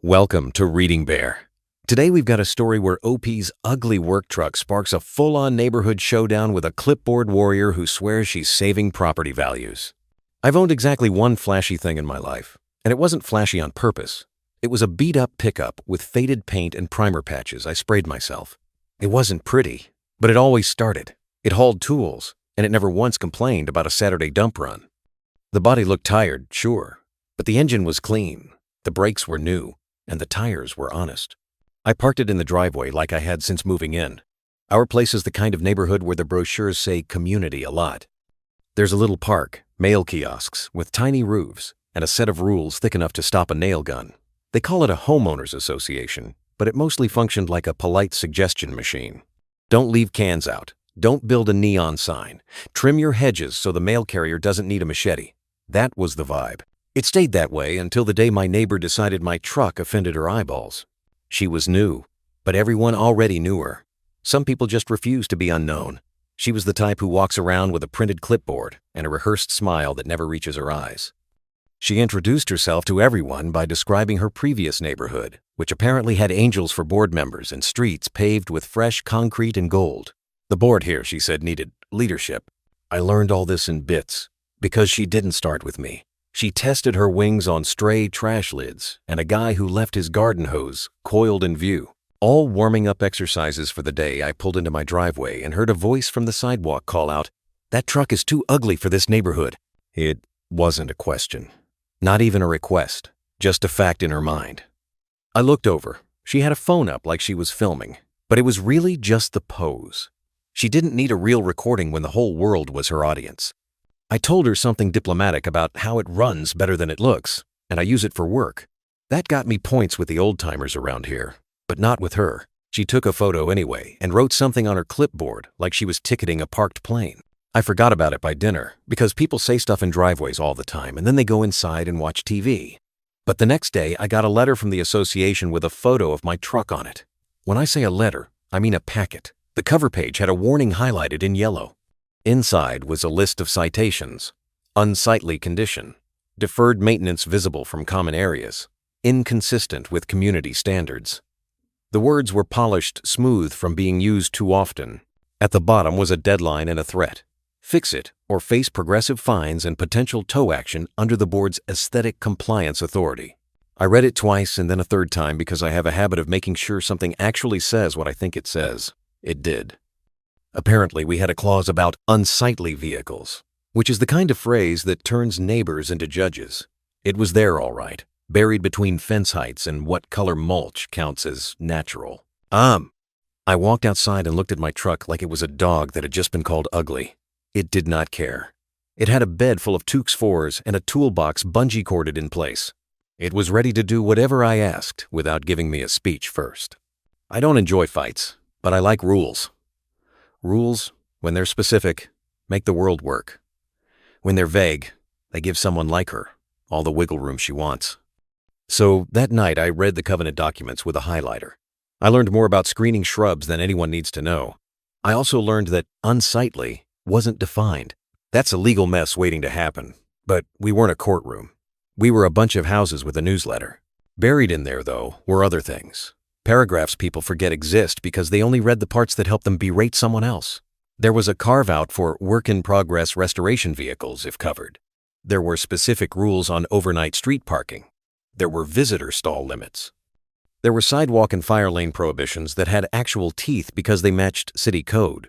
Welcome to Reading Bear. Today we've got a story where OP's ugly work truck sparks a full-on neighborhood showdown with a clipboard warrior who swears she's saving property values. I've owned exactly one flashy thing in my life, and it wasn't flashy on purpose. It was a beat-up pickup with faded paint and primer patches I sprayed myself. It wasn't pretty, but it always started. It hauled tools, and it never once complained about a Saturday dump run. The body looked tired, sure, but the engine was clean, the brakes were new, and the tires were honest. I parked it in the driveway like I had since moving in. Our place is the kind of neighborhood where the brochures say community a lot. There's a little park, mail kiosks with tiny roofs, and a set of rules thick enough to stop a nail gun. They call it a homeowners association, but it mostly functioned like a polite suggestion machine. Don't leave cans out. Don't build a neon sign. Trim your hedges so the mail carrier doesn't need a machete. That was the vibe. It stayed that way until the day my neighbor decided my truck offended her eyeballs. She was new, but everyone already knew her. Some people just refused to be unknown. She was the type who walks around with a printed clipboard and a rehearsed smile that never reaches her eyes. She introduced herself to everyone by describing her previous neighborhood, which apparently had angels for board members and streets paved with fresh concrete and gold. The board here, she said, needed leadership. I learned all this in bits, because she didn't start with me. She tested her wings on stray trash lids and a guy who left his garden hose coiled in view. All warming up exercises for the day, I pulled into my driveway and heard a voice from the sidewalk call out, "That truck is too ugly for this neighborhood." It wasn't a question. Not even a request. Just a fact in her mind. I looked over. She had a phone up like she was filming, but it was really just the pose. She didn't need a real recording when the whole world was her audience. I told her something diplomatic about how it runs better than it looks, and I use it for work. That got me points with the old-timers around here, but not with her. She took a photo anyway and wrote something on her clipboard like she was ticketing a parked plane. I forgot about it by dinner because people say stuff in driveways all the time and then they go inside and watch TV. But the next day I got a letter from the association with a photo of my truck on it. When I say a letter, I mean a packet. The cover page had a warning highlighted in yellow. Inside was a list of citations: unsightly condition, deferred maintenance visible from common areas, inconsistent with community standards. The words were polished smooth from being used too often. At the bottom was a deadline and a threat: fix it or face progressive fines and potential tow action under the board's aesthetic compliance authority. I read it twice and then a third time because I have a habit of making sure something actually says what I think it says. It did. Apparently, we had a clause about unsightly vehicles, which is the kind of phrase that turns neighbors into judges. It was there all right, buried between fence heights and what color mulch counts as natural. I walked outside and looked at my truck like it was a dog that had just been called ugly. It did not care. It had a bed full of Tukes 4s and a toolbox bungee corded in place. It was ready to do whatever I asked without giving me a speech first. I don't enjoy fights, but I like rules. Rules, when they're specific, make the world work. When they're vague, they give someone like her all the wiggle room she wants. So that night I read the covenant documents with a highlighter. I learned more about screening shrubs than anyone needs to know. I also learned that unsightly wasn't defined. That's a legal mess waiting to happen, but we weren't a courtroom. We were a bunch of houses with a newsletter. Buried in there, though, were other things. Paragraphs people forget exist because they only read the parts that help them berate someone else. There was a carve-out for work-in-progress restoration vehicles if covered. There were specific rules on overnight street parking. There were visitor stall limits. There were sidewalk and fire lane prohibitions that had actual teeth because they matched city code.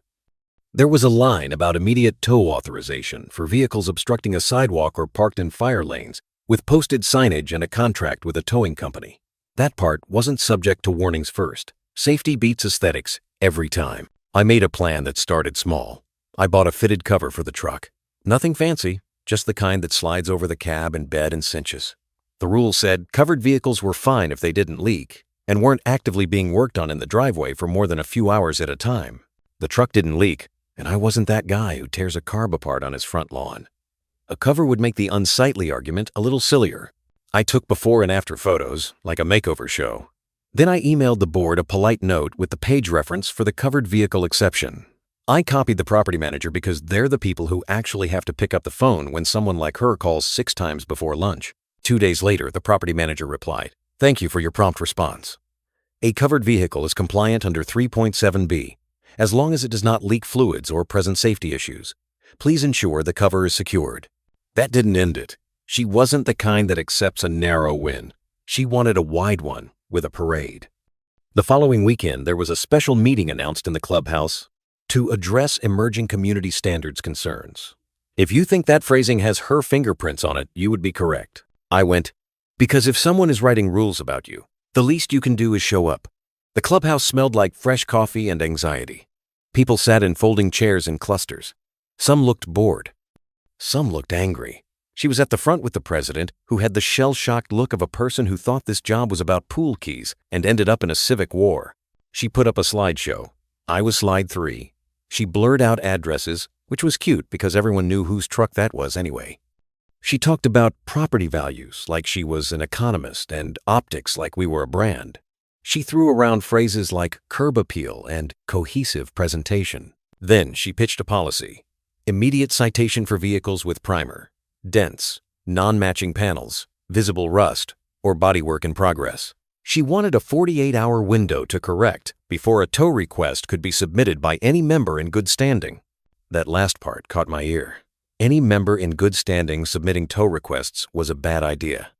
There was a line about immediate tow authorization for vehicles obstructing a sidewalk or parked in fire lanes with posted signage and a contract with a towing company. That part wasn't subject to warnings first. Safety beats aesthetics every time. I made a plan that started small. I bought a fitted cover for the truck. Nothing fancy, just the kind that slides over the cab and bed and cinches. The rule said covered vehicles were fine if they didn't leak and weren't actively being worked on in the driveway for more than a few hours at a time. The truck didn't leak, and I wasn't that guy who tears a carb apart on his front lawn. A cover would make the unsightly argument a little sillier. I took before and after photos, like a makeover show. Then I emailed the board a polite note with the page reference for the covered vehicle exception. I copied the property manager because they're the people who actually have to pick up the phone when someone like her calls 6 times before lunch. 2 days later, the property manager replied, Thank you for your prompt response. A covered vehicle is compliant under 3.7b, as long as it does not leak fluids or present safety issues. Please ensure the cover is secured. That didn't end it. She wasn't the kind that accepts a narrow win. She wanted a wide one with a parade. The following weekend, there was a special meeting announced in the clubhouse to address emerging community standards concerns. If you think that phrasing has her fingerprints on it, you would be correct. I went, because if someone is writing rules about you, the least you can do is show up. The clubhouse smelled like fresh coffee and anxiety. People sat in folding chairs in clusters. Some looked bored. Some looked angry. She was at the front with the president, who had the shell-shocked look of a person who thought this job was about pool keys and ended up in a civic war. She put up a slideshow. I was slide 3. She blurred out addresses, which was cute because everyone knew whose truck that was anyway. She talked about property values like she was an economist and optics like we were a brand. She threw around phrases like curb appeal and cohesive presentation. Then she pitched a policy. Immediate citation for vehicles with primer, dents, non-matching panels, visible rust, or bodywork in progress. She wanted a 48-hour window to correct before a tow request could be submitted by any member in good standing. That last part caught my ear. Any member in good standing submitting tow requests was a bad idea.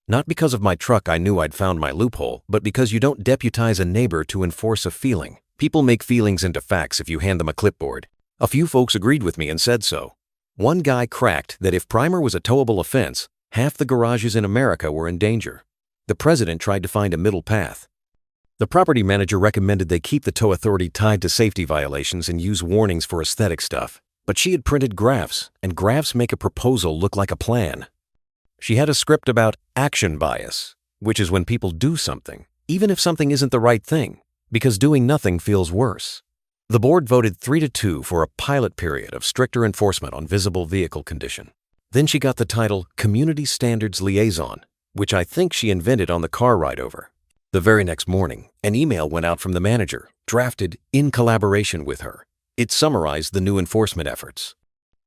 Not because of my truck I knew I'd found my loophole, but because you don't deputize a neighbor to enforce a feeling. People make feelings into facts if you hand them a clipboard. A few folks agreed with me and said so. One guy cracked that if primer was a towable offense, half the garages in America were in danger. The president tried to find a middle path. The property manager recommended they keep the tow authority tied to safety violations and use warnings for aesthetic stuff. But she had printed graphs, and graphs make a proposal look like a plan. She had a script about action bias, which is when people do something, even if something isn't the right thing, because doing nothing feels worse. The board voted 3-2 for a pilot period of stricter enforcement on visible vehicle condition. Then she got the title Community Standards Liaison, which I think she invented on the car ride over. The very next morning, an email went out from the manager, drafted in collaboration with her. It summarized the new enforcement efforts.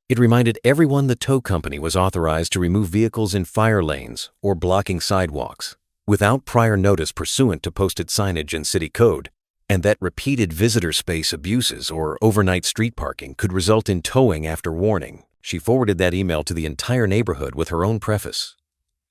It reminded everyone the tow company was authorized to remove vehicles in fire lanes or blocking sidewalks without prior notice pursuant to posted signage and city code, and that repeated visitor space abuses or overnight street parking could result in towing after warning. She forwarded that email to the entire neighborhood with her own preface.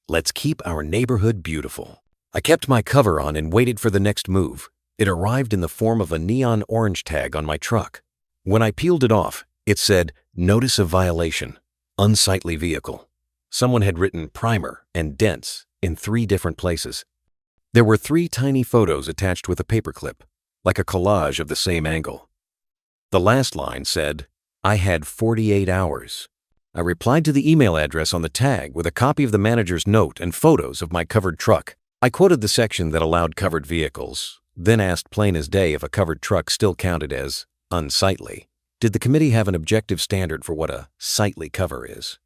Let's keep our neighborhood beautiful. I kept my cover on and waited for the next move. It arrived in the form of a neon orange tag on my truck. When I peeled it off, it said, Notice of Violation, Unsightly Vehicle. Someone had written primer and dents in 3 different places. There were 3 tiny photos attached with a paperclip, like a collage of the same angle. The last line said, I had 48 hours. I replied to the email address on the tag with a copy of the manager's note and photos of my covered truck. I quoted the section that allowed covered vehicles, then asked plain as day if a covered truck still counted as unsightly. Did the committee have an objective standard for what a sightly cover is?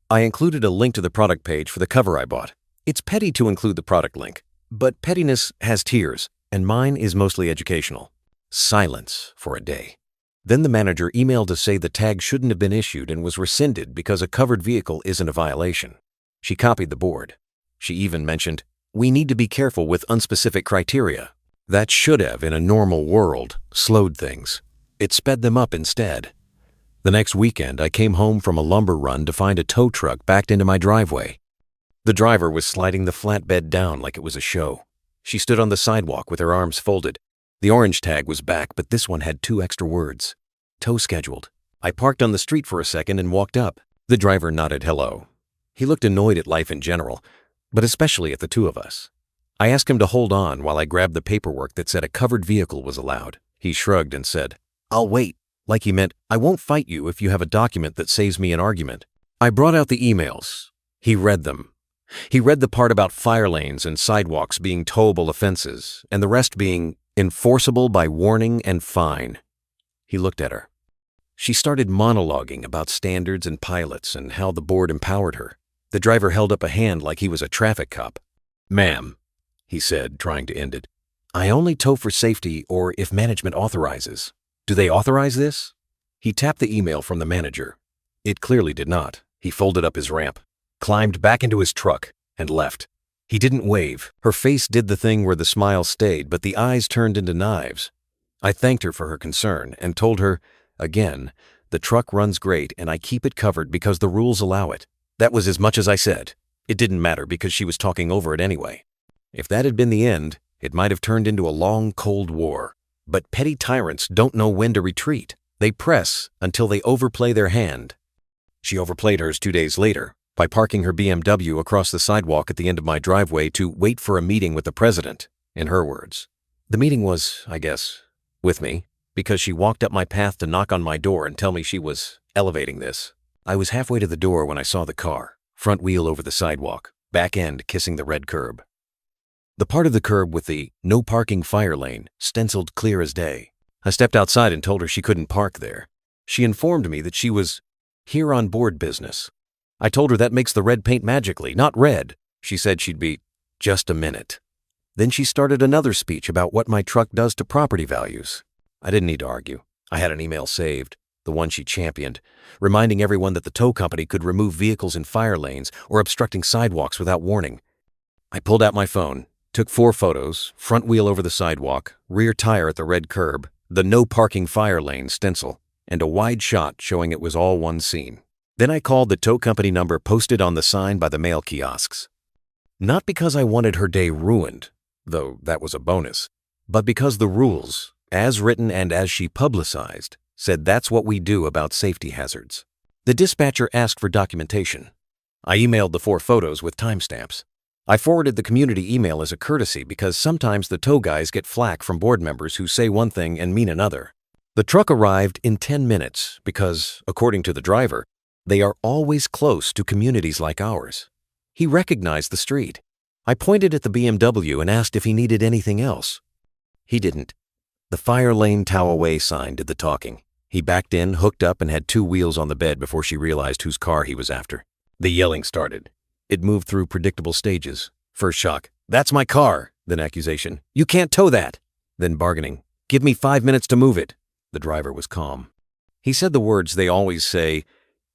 I included a link to the product page for the cover I bought. It's petty to include the product link, but pettiness has tiers, and mine is mostly educational. Silence for a day. Then the manager emailed to say the tag shouldn't have been issued and was rescinded because a covered vehicle isn't a violation. She copied the board. She even mentioned, we need to be careful with unspecific criteria. That should have, in a normal world, slowed things. It sped them up instead. The next weekend, I came home from a lumber run to find a tow truck backed into my driveway. The driver was sliding the flatbed down like it was a show. She stood on the sidewalk with her arms folded. The orange tag was back, but this one had 2 extra words. Tow scheduled. I parked on the street for a second and walked up. The driver nodded hello. He looked annoyed at life in general, but especially at the 2 of us. I asked him to hold on while I grabbed the paperwork that said a covered vehicle was allowed. He shrugged and said, I'll wait, like he meant, I won't fight you if you have a document that saves me an argument. I brought out the emails. He read them. He read the part about fire lanes and sidewalks being towable offenses, and the rest being enforceable by warning and fine. He looked at her. She started monologuing about standards and pilots and how the board empowered her. The driver held up a hand like he was a traffic cop. Ma'am, he said, trying to end it, I only tow for safety or if management authorizes. Do they authorize this? He tapped the email from the manager. It clearly did not. He folded up his ramp, climbed back into his truck, and left. He didn't wave. Her face did the thing where the smile stayed, but the eyes turned into knives. I thanked her for her concern and told her, again, the truck runs great and I keep it covered because the rules allow it. That was as much as I said. It didn't matter because she was talking over it anyway. If that had been the end, it might have turned into a long, cold war. But petty tyrants don't know when to retreat. They press until they overplay their hand. She overplayed hers 2 days later by parking her BMW across the sidewalk at the end of my driveway to wait for a meeting with the president, in her words. The meeting was, I guess, with me, because she walked up my path to knock on my door and tell me she was elevating this. I was halfway to the door when I saw the car, front wheel over the sidewalk, back end kissing the red curb. The part of the curb with the no parking fire lane stenciled clear as day. I stepped outside and told her she couldn't park there. She informed me that she was here on board business. I told her that makes the red paint magically, not red. She said she'd be just a minute. Then she started another speech about what my truck does to property values. I didn't need to argue. I had an email saved, the one she championed, reminding everyone that the tow company could remove vehicles in fire lanes or obstructing sidewalks without warning. I pulled out my phone, took 4 photos, front wheel over the sidewalk, rear tire at the red curb, the no parking fire lane stencil, and a wide shot showing it was all one scene. Then I called the tow company number posted on the sign by the mail kiosks. Not because I wanted her day ruined, though that was a bonus, but because the rules, as written and as she publicized, said that's what we do about safety hazards. The dispatcher asked for documentation. I emailed the 4 photos with timestamps. I forwarded the community email as a courtesy because sometimes the tow guys get flack from board members who say one thing and mean another. The truck arrived in 10 minutes because, according to the driver, they are always close to communities like ours. He recognized the street. I pointed at the BMW and asked if he needed anything else. He didn't. The fire lane tow away sign did the talking. He backed in, hooked up, and had 2 wheels on the bed before she realized whose car he was after. The yelling started. It moved through predictable stages. First shock, "That's my car." Then accusation, "You can't tow that." Then bargaining, "Give me 5 minutes to move it." The driver was calm. He said the words they always say,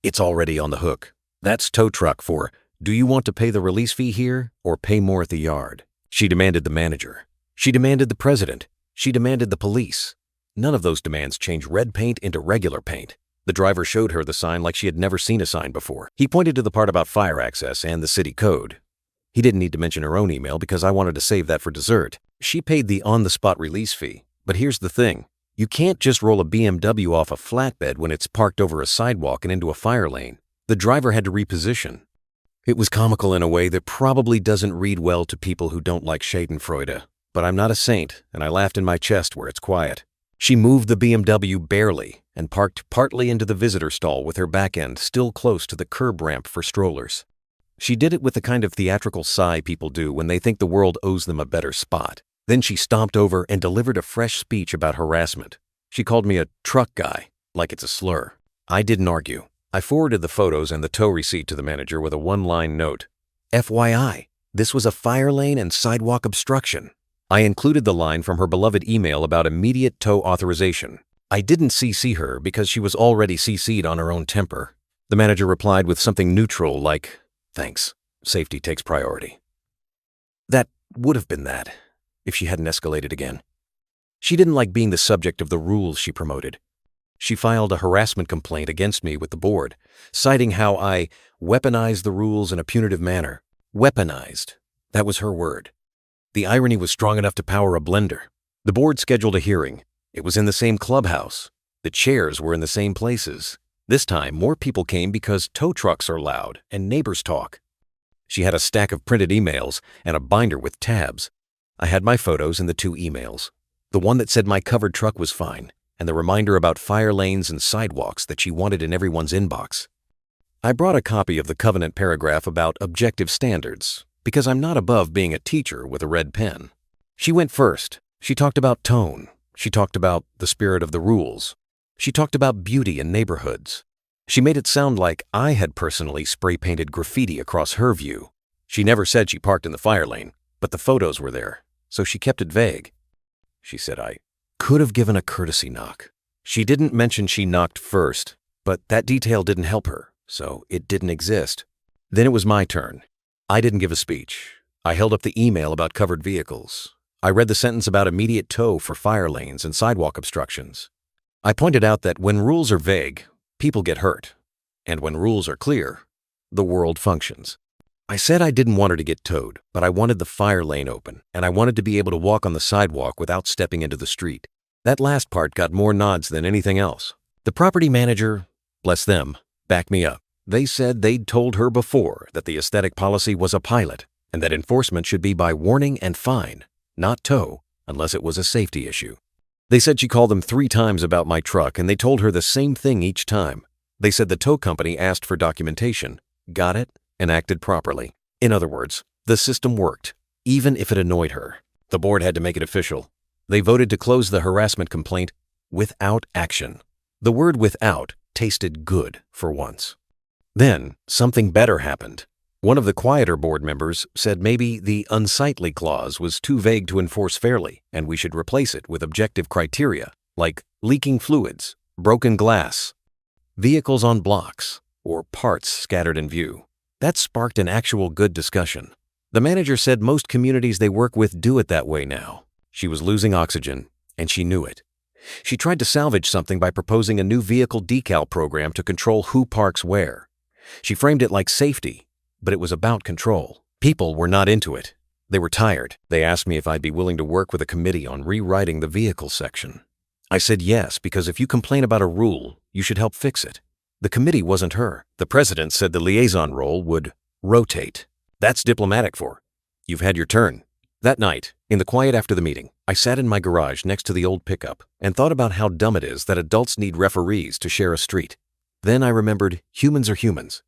"It's already on the hook." That's tow truck for, "Do you want to pay the release fee here or pay more at the yard?" She demanded the manager. She demanded the president. She demanded the police. None of those demands change red paint into regular paint. The driver showed her the sign like she had never seen a sign before. He pointed to the part about fire access and the city code. He didn't need to mention her own email because I wanted to save that for dessert. She paid the on-the-spot release fee. But here's the thing. You can't just roll a BMW off a flatbed when it's parked over a sidewalk and into a fire lane. The driver had to reposition. It was comical in a way that probably doesn't read well to people who don't like schadenfreude. But I'm not a saint, and I laughed in my chest where it's quiet. She moved the BMW barely and parked partly into the visitor stall with her back end still close to the curb ramp for strollers. She did it with the kind of theatrical sigh people do when they think the world owes them a better spot. Then she stomped over and delivered a fresh speech about harassment. She called me a truck guy, like it's a slur. I didn't argue. I forwarded the photos and the tow receipt to the manager with a 1-line note. FYI, this was a fire lane and sidewalk obstruction. I included the line from her beloved email about immediate tow authorization. I didn't CC her because she was already CC'd on her own temper. The manager replied with something neutral like, "Thanks. Safety takes priority." That would have been that, if she hadn't escalated again. She didn't like being the subject of the rules she promoted. She filed a harassment complaint against me with the board, citing how I weaponized the rules in a punitive manner. Weaponized. That was her word. The irony was strong enough to power a blender. The board scheduled a hearing. It was in the same clubhouse. The chairs were in the same places. This time, more people came because tow trucks are loud and neighbors talk. She had a stack of printed emails and a binder with tabs. I had my photos in the 2 emails. The one that said my covered truck was fine, and the reminder about fire lanes and sidewalks that she wanted in everyone's inbox. I brought a copy of the covenant paragraph about objective standards, because I'm not above being a teacher with a red pen. She went first. She talked about tone. She talked about the spirit of the rules. She talked about beauty in neighborhoods. She made it sound like I had personally spray-painted graffiti across her view. She never said she parked in the fire lane, but the photos were there, so she kept it vague. She said I could have given a courtesy knock. She didn't mention she knocked first, but that detail didn't help her, so it didn't exist. Then it was my turn. I didn't give a speech. I held up the email about covered vehicles. I read the sentence about immediate tow for fire lanes and sidewalk obstructions. I pointed out that when rules are vague, people get hurt. And when rules are clear, the world functions. I said I didn't want her to get towed, but I wanted the fire lane open, and I wanted to be able to walk on the sidewalk without stepping into the street. That last part got more nods than anything else. The property manager, bless them, backed me up. They said they'd told her before that the aesthetic policy was a pilot, and that enforcement should be by warning and fine, not tow, unless it was a safety issue. They said she called them 3 times about my truck, and they told her the same thing each time. They said the tow company asked for documentation, got it, and acted properly. In other words, the system worked, even if it annoyed her. The board had to make it official. They voted to close the harassment complaint without action. The word without tasted good for once. Then, something better happened. One of the quieter board members said maybe the unsightly clause was too vague to enforce fairly, and we should replace it with objective criteria, like leaking fluids, broken glass, vehicles on blocks, or parts scattered in view. That sparked an actual good discussion. The manager said most communities they work with do it that way now. She was losing oxygen, and she knew it. She tried to salvage something by proposing a new vehicle decal program to control who parks where. She framed it like safety, but it was about control. People were not into it. They were tired. They asked me if I'd be willing to work with a committee on rewriting the vehicle section. I said yes, because if you complain about a rule, you should help fix it. The committee wasn't her. The president said the liaison role would rotate. That's diplomatic for, you've had your turn. That night, in the quiet after the meeting, I sat in my garage next to the old pickup and thought about how dumb it is that adults need referees to share a street. Then I remembered humans are humans.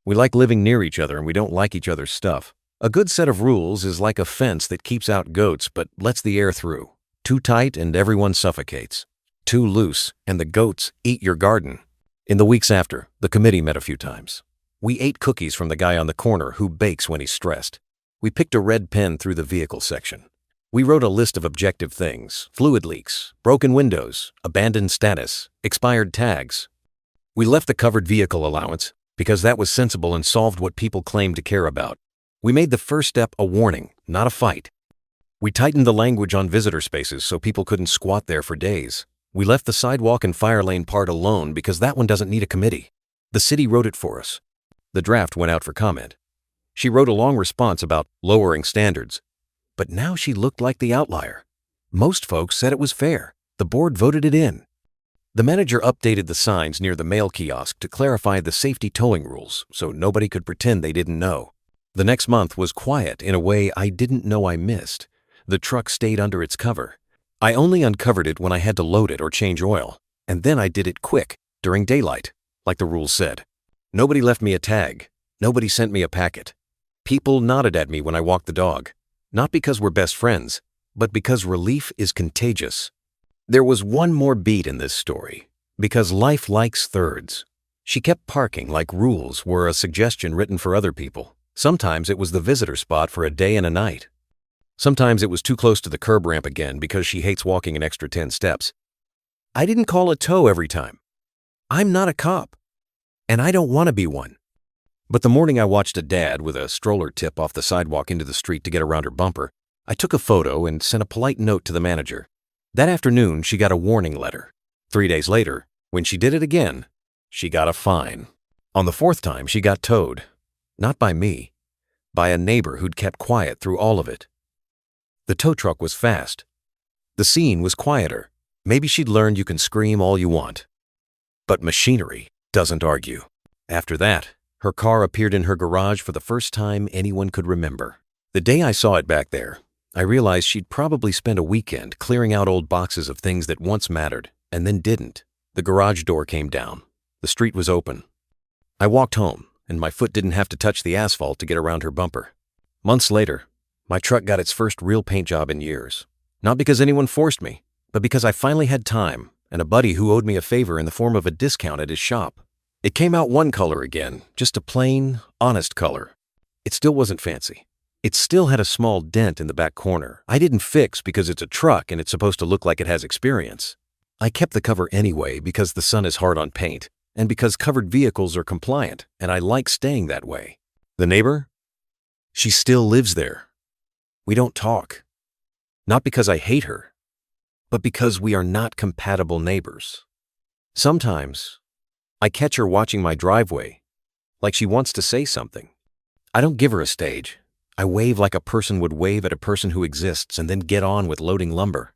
We like living near each other and we don't like each other's stuff. A good set of rules is like a fence that keeps out goats but lets the air through. Too tight and everyone suffocates. Too loose and the goats eat your garden. In the weeks after, the committee met a few times. We ate cookies from the guy on the corner who bakes when he's stressed. We picked a red pen through the vehicle section. We wrote a list of objective things: fluid leaks, broken windows, abandoned status, expired tags. We left the covered vehicle allowance because that was sensible and solved what people claimed to care about. We made the first step a warning, not a fight. We tightened the language on visitor spaces so people couldn't squat there for days. We left the sidewalk and fire lane part alone because that one doesn't need a committee. The city wrote it for us. The draft went out for comment. She wrote a long response about lowering standards. But now she looked like the outlier. Most folks said it was fair. The board voted it in. The manager updated the signs near the mail kiosk to clarify the safety towing rules so nobody could pretend they didn't know. The next month was quiet in a way I didn't know I missed. The truck stayed under its cover. I only uncovered it when I had to load it or change oil, and then I did it quick, during daylight, like the rules said. Nobody left me a tag. Nobody sent me a packet. People nodded at me when I walked the dog, not because we're best friends, but because relief is contagious. There was one more beat in this story, because life likes thirds. She kept parking like rules were a suggestion written for other people. Sometimes it was the visitor spot for a day and a night. Sometimes it was too close to the curb ramp again because she hates walking an extra 10 steps. I didn't call a tow every time. I'm not a cop, and I don't want to be one. But the morning I watched a dad with a stroller tip off the sidewalk into the street to get around her bumper, I took a photo and sent a polite note to the manager. That afternoon, she got a warning letter. 3 days later, when she did it again, she got a fine. On the 4th time, she got towed. Not by me, by a neighbor who'd kept quiet through all of it. The tow truck was fast. The scene was quieter. Maybe she'd learned you can scream all you want. But machinery doesn't argue. After that, her car appeared in her garage for the first time anyone could remember. The day I saw it back there, I realized she'd probably spent a weekend clearing out old boxes of things that once mattered, and then didn't. The garage door came down. The street was open. I walked home, and my foot didn't have to touch the asphalt to get around her bumper. Months later, my truck got its first real paint job in years. Not because anyone forced me, but because I finally had time and a buddy who owed me a favor in the form of a discount at his shop. It came out one color again, just a plain, honest color. It still wasn't fancy. It still had a small dent in the back corner. I didn't fix because it's a truck and it's supposed to look like it has experience. I kept the cover anyway because the sun is hard on paint and because covered vehicles are compliant and I like staying that way. The neighbor? She still lives there. We don't talk. Not because I hate her, but because we are not compatible neighbors. Sometimes, I catch her watching my driveway, like she wants to say something. I don't give her a stage. I wave like a person would wave at a person who exists and then get on with loading lumber.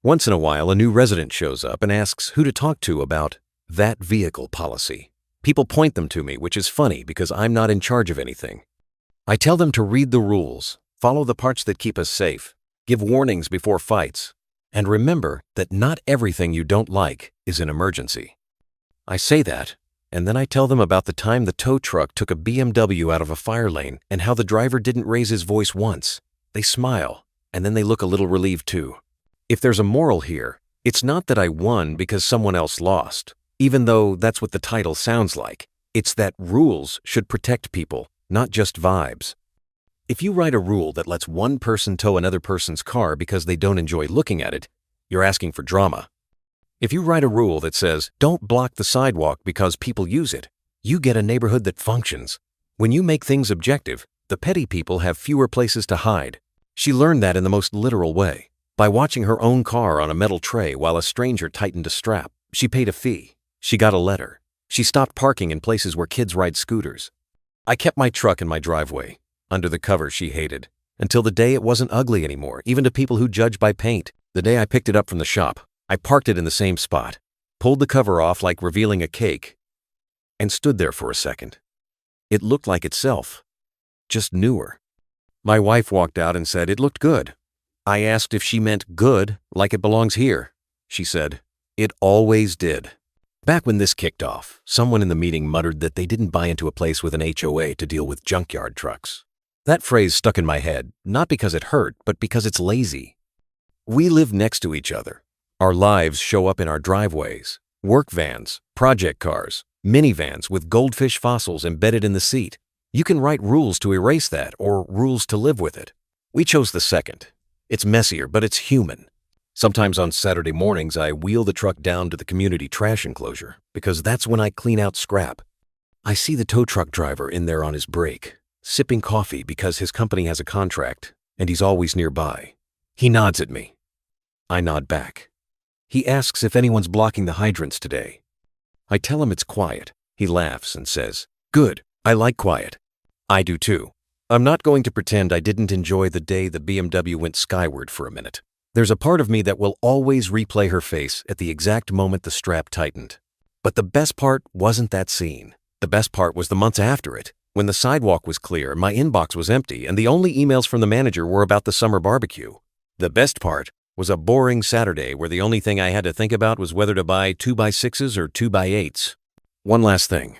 Once in a while, a new resident shows up and asks who to talk to about that vehicle policy. People point them to me, which is funny because I'm not in charge of anything. I tell them to read the rules, follow the parts that keep us safe, give warnings before fights, and remember that not everything you don't like is an emergency. I say that, and then I tell them about the time the tow truck took a BMW out of a fire lane and how the driver didn't raise his voice once. They smile, and then they look a little relieved too. If there's a moral here, it's not that I won because someone else lost, even though that's what the title sounds like. It's that rules should protect people, not just vibes. If you write a rule that lets one person tow another person's car because they don't enjoy looking at it, you're asking for drama. If you write a rule that says, don't block the sidewalk because people use it, you get a neighborhood that functions. When you make things objective, the petty people have fewer places to hide. She learned that in the most literal way. By watching her own car on a metal tray while a stranger tightened a strap, she paid a fee. She got a letter. She stopped parking in places where kids ride scooters. I kept my truck in my driveway, under the cover she hated, until the day it wasn't ugly anymore, even to people who judge by paint. The day I picked it up from the shop, I parked it in the same spot, pulled the cover off like revealing a cake, and stood there for a second. It looked like itself, just newer. My wife walked out and said it looked good. I asked if she meant good, like it belongs here. She said, it always did. Back when this kicked off, someone in the meeting muttered that they didn't buy into a place with an HOA to deal with junkyard trucks. That phrase stuck in my head, not because it hurt, but because it's lazy. We live next to each other. Our lives show up in our driveways, work vans, project cars, minivans with goldfish fossils embedded in the seat. You can write rules to erase that or rules to live with it. We chose the second. It's messier, but it's human. Sometimes on Saturday mornings, I wheel the truck down to the community trash enclosure because that's when I clean out scrap. I see the tow truck driver in there on his break, sipping coffee because his company has a contract and he's always nearby. He nods at me. I nod back. He asks if anyone's blocking the hydrants today. I tell him it's quiet. He laughs and says, good, I like quiet. I do too. I'm not going to pretend I didn't enjoy the day the BMW went skyward for a minute. There's a part of me that will always replay her face at the exact moment the strap tightened. But the best part wasn't that scene. The best part was the months after it, when the sidewalk was clear, my inbox was empty, and the only emails from the manager were about the summer barbecue. The best part was a boring Saturday where the only thing I had to think about was whether to buy 2x6s or 2x8s. One last thing.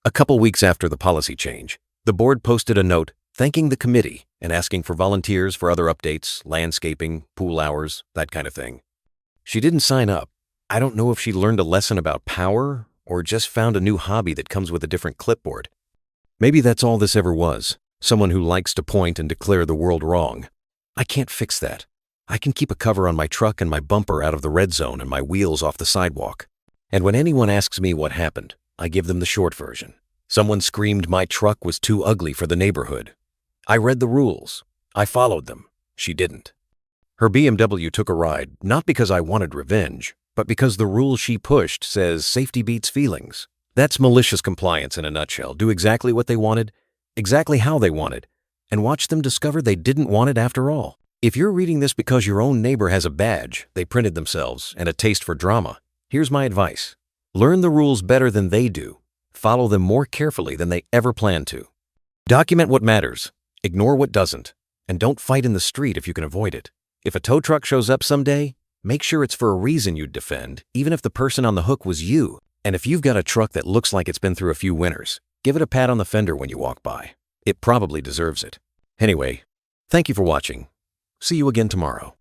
A couple weeks after the policy change, the board posted a note thanking the committee and asking for volunteers for other updates, landscaping, pool hours, that kind of thing. She didn't sign up. I don't know if she learned a lesson about power or just found a new hobby that comes with a different clipboard. Maybe that's all this ever was, someone who likes to point and declare the world wrong. I can't fix that. I can keep a cover on my truck and my bumper out of the red zone and my wheels off the sidewalk. And when anyone asks me what happened, I give them the short version. Someone screamed my truck was too ugly for the neighborhood. I read the rules. I followed them. She didn't. Her BMW took a ride, not because I wanted revenge, but because the rule she pushed says safety beats feelings. That's malicious compliance in a nutshell. Do exactly what they wanted, exactly how they wanted, and watch them discover they didn't want it after all. If you're reading this because your own neighbor has a badge they printed themselves and a taste for drama, here's my advice. Learn the rules better than they do. Follow them more carefully than they ever planned to. Document what matters, ignore what doesn't, and don't fight in the street if you can avoid it. If a tow truck shows up someday, make sure it's for a reason you'd defend, even if the person on the hook was you. And if you've got a truck that looks like it's been through a few winters, give it a pat on the fender when you walk by. It probably deserves it. Anyway, thank you for watching. See you again tomorrow.